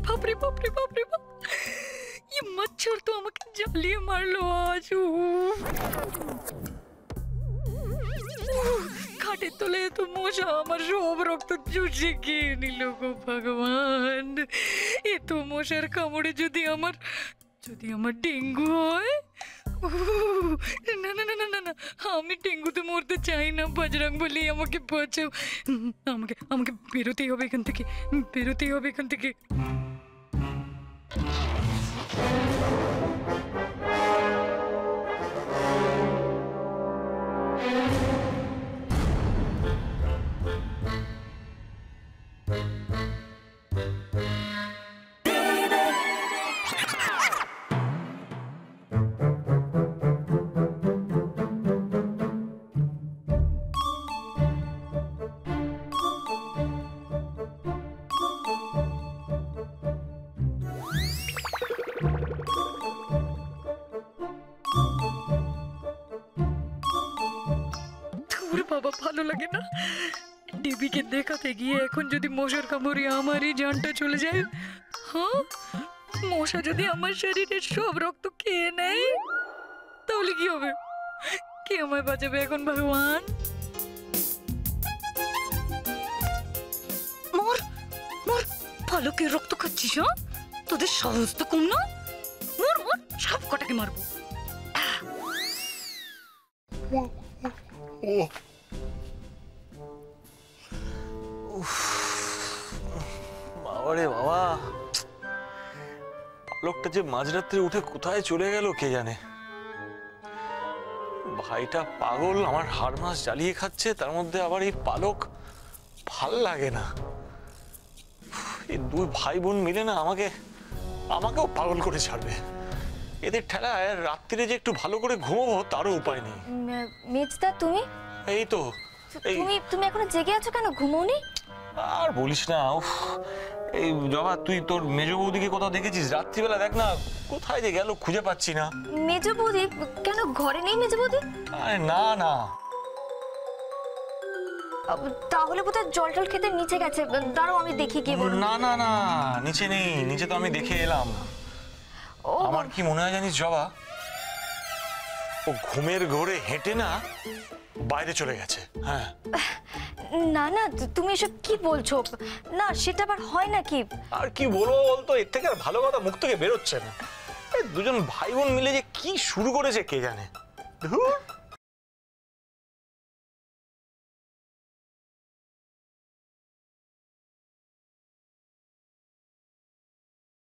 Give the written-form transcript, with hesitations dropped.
बाप रे बाप रे बाप रे बाप, ये मच्छर तो আমাকে জ্বালিয়ে মারলো আজ। খাটের তলে তো মশা আমার সব রক্ত চুষে খেয়ে নিল গো ভগবান। এ তো মশার কামড়ে যদি আমার ডেঙ্গু হয়। না না না না না না, আমি ডেঙ্গুতে মরতে চাই না। বজরং বলি আমাকে বাঁচাও, আমাকে আমাকে বেরোতেই হবে এখান থেকে, বেরোতেই হবে এখান থেকে। বাবা ভালো লাগে না ডিবিকে দেখাতে গিয়ে, এখন যদি মশার কামড়ে আমারই জানটা চলে যায়। হ্যাঁ, মশা যদি আমার শরীরের সব রক্ত খেয়ে নেয় তাহলে কি হবে? কে আমায় বাঁচাবে এখন ভগবান? মর মর, পালকের রক্ত খাচ্ছিস? হ্যাঁ, তোদের সাহস তো কম না। মর মর, সব কটাকে মারবো। বাবারে বাবা, লোকটা যে মাঝরাত্রে উঠে কোথায় চলে গেল কে জানে। ভাইটা পাগল, আমার হাড় মাস জ্বালিয়ে খাচ্ছে, তার মধ্যে আবার এই পালক। ভাল লাগে না, এই দুই ভাই বোন মিলে না আমাকেও পাগল করে ছাড়বে। এদের ঠেলায় রাত্রিরে যে একটু ভালো করে ঘুমোবো তারও উপায় নেই। মেজদা তুমি? এই তো তুমি এখনো জেগে আছো কেন? ঘুমোনি? আর বলিস না, এই জবা তুই তোর মেজ বৌদিকে কোথাও দেখেছিস? রাত্রিবেলা দেখ না কোথায় যে গেল, খুঁজে পাচ্ছি না। মেজ বৌদি কেন ঘরে নেই? মেজ বৌদি? আরে না না, তাহলে বোধহয় জল টল খেতে নিচে গেছে। দাঁড়াও আমি দেখি কি বলবো। না না না, নিচে নেই, নিচে তো আমি দেখে এলাম। আমার কি মনে হয় জানিস জবা, ও ঘুমের ঘোরে হেঁটে না বাইরে চলে গেছে। হ্যাঁ না না, তুমি এসব কি বলছো? না সেটা আবার হয় নাকি? আর কি বলবো বলতো, এর থেকে আর ভালো কথা মুখ থেকে বেরোচ্ছে না। দুজন ভাই বোন মিলে যে কি শুরু করেছে কে জানে। ধুর।